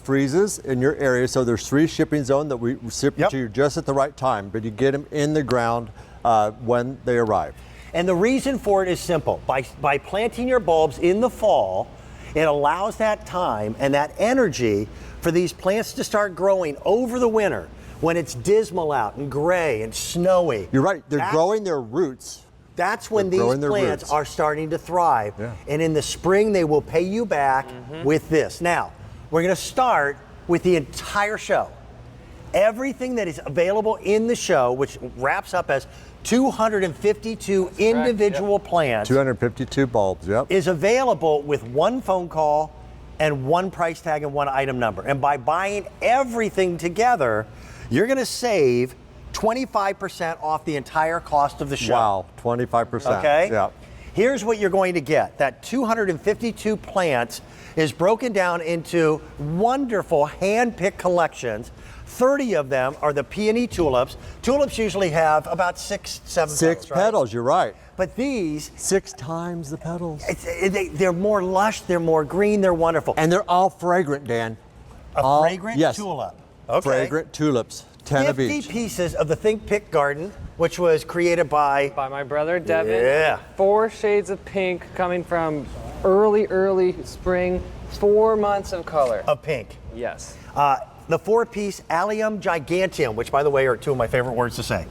freezes in your area, so there's 3 shipping zones that we ship to you just at the right time, but you get them in the ground when they arrive. And the reason for it is simple. By planting your bulbs in the fall, it allows that time and that energy for these plants to start growing over the winter when it's dismal out and gray and snowy. You're right, they're growing their roots. That's when these plants are starting to thrive. Yeah. And in the spring, they will pay you back with this. Now, we're gonna start with the entire show. Everything that is available in the show, which wraps up as 252 individual plants. 252 bulbs, is available with 1 phone call and 1 price tag and 1 item number. And by buying everything together, you're gonna save 25% off the entire cost of the show. Wow, 25%. Okay? Yeah. Here's what you're going to get. That 252 plants is broken down into wonderful hand-picked collections. 30 of them are the peony tulips. Tulips usually have about 6, 7 6 petals, right? petals, you're right. But these... 6 times the petals. They're more lush, they're more green, they're wonderful. And they're all fragrant, Dan. Fragrant tulip. Okay. Fragrant tulips. 10 of each. 50 pieces of the Think Pick Garden, which was created by my brother, Devin. Yeah. 4 shades of pink coming from early spring, 4 months of color. Of pink. Yes. The 4-piece Allium giganteum, which by the way are 2 of my favorite words to say.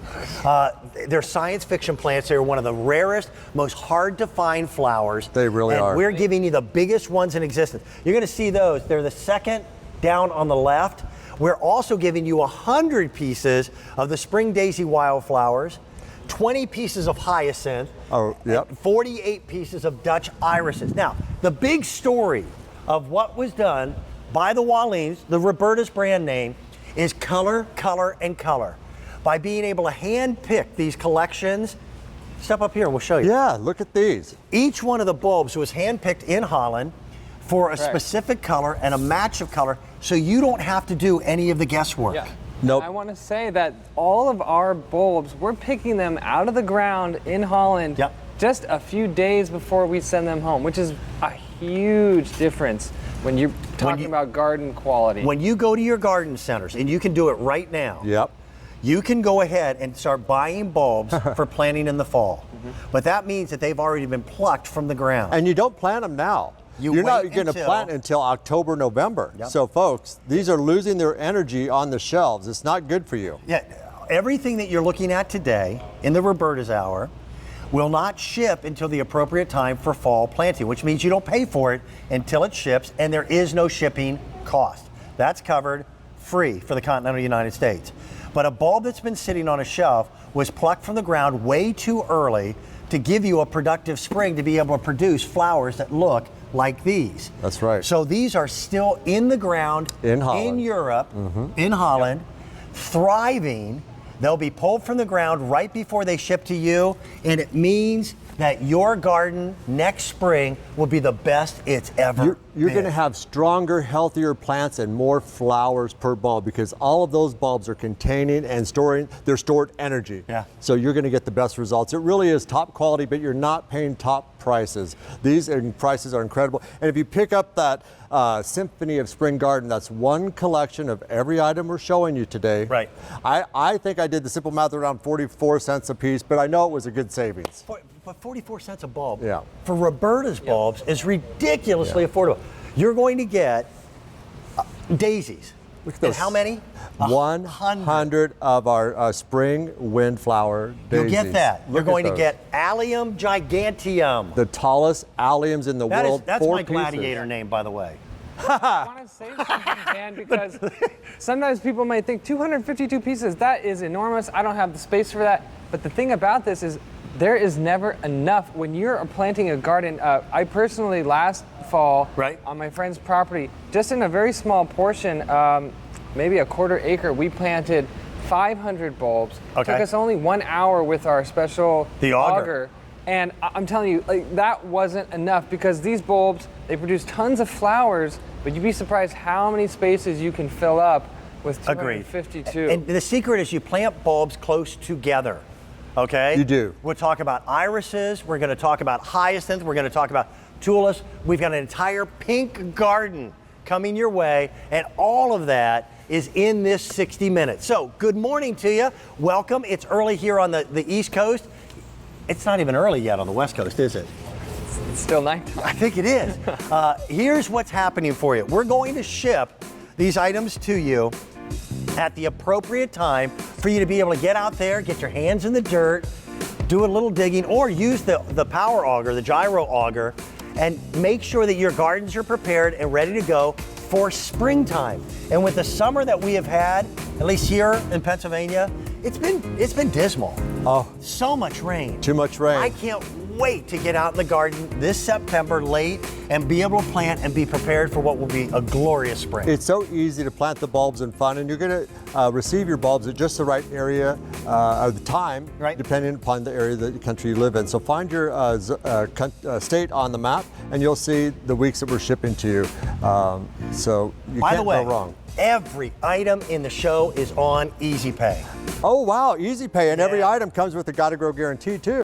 They're science fiction plants. They're one of the rarest, most hard to find flowers. They really are. We're giving you the biggest ones in existence. You're gonna see those. They're the second down on the left. We're also giving you 100 pieces of the spring daisy wildflowers, 20 pieces of hyacinth, 48 pieces of Dutch irises. Now, the big story of what was done by the Wallings, the Roberta's brand name, is color, color, and color. By being able to hand pick these collections, step up here and we'll show you. Yeah, look at these. Each one of the bulbs was hand picked in Holland for a specific color and a match of color, so you don't have to do any of the guesswork. Yeah. Nope. I want to say that all of our bulbs, we're picking them out of the ground in Holland just a few days before we send them home, which is a huge difference when you're talking about garden quality. When you go to your garden centers, and you can do it right now, you can go ahead and start buying bulbs for planting in the fall. But that means that they've already been plucked from the ground. And you don't plant them now. You're not going to plant until October, November. So folks, these are losing their energy on the shelves. It's not good for you. Yeah, everything that you're looking at today in the Roberta's Hour will not ship until the appropriate time for fall planting, which means you don't pay for it until it ships, and there is no shipping cost. That's covered free for the continental United States. But a bulb that's been sitting on a shelf was plucked from the ground way too early to give you a productive spring to be able to produce flowers that look like these. That's right. So these are still in the ground in Holland, in Europe, in Holland, thriving. They'll be pulled from the ground right before they ship to you, and it means that your garden next spring will be the best it's ever You're been. going to have stronger, healthier plants and more flowers per bulb because all of those bulbs are containing and they're stored energy. Yeah. So you're going to get the best results. It really is top quality, but you're not paying top prices. These prices are incredible. And if you pick up that Symphony of Spring Garden, that's 1 collection of every item we're showing you today. Right. I think I did the simple math around 44 cents a piece, but I know it was a good savings. But 44 cents a bulb for Roberta's bulbs is ridiculously affordable. You're going to get daisies. Look at those. And how many? 100 of our spring windflower daisies. You'll get that. You're going to get Allium giganteum. The tallest alliums in the world. That's my gladiator name, by the way. I want to say something, Dan, because sometimes people might think 252 pieces, that is enormous. I don't have the space for that. But the thing about this is there is never enough. When you're planting a garden, I personally last fall on my friend's property, just in a very small portion, maybe a 1/4 acre, we planted 500 bulbs. Took us only 1 hour with our special auger. And I'm telling you, that wasn't enough because these bulbs, they produce tons of flowers, but you'd be surprised how many spaces you can fill up with 252. And the secret is you plant bulbs close together. Okay? You do. We'll talk about irises. We're going to talk about hyacinth. We're going to talk about tulips. We've got an entire pink garden coming your way, and all of that is in this 60 minutes. So good morning to you. Welcome. It's early here on the East Coast. It's not even early yet on the West Coast, is it? It's still nighttime. I think it is. Here's what's happening for you. We're going to ship these items to you at the appropriate time for you to be able to get out there, get your hands in the dirt, do a little digging, or use the power auger, the gyro auger, and make sure that your gardens are prepared and ready to go for springtime. And with the summer that we have had, at least here in Pennsylvania, it's been dismal. Oh, So much rain. too much rain. I can't wait to get out in the garden this September late and be able to plant and be prepared for what will be a glorious spring. It's so easy to plant the bulbs and fun, and you're going to receive your bulbs at just the right area of the time, Right. depending upon the area of the country you live in. So find your state on the map, and you'll see the weeks that we're shipping to you. So you By can't the way, go wrong. every item in the show is on Easy Pay. Oh wow, Easy Pay, and every Yeah. item comes with a Gotta Grow guarantee too.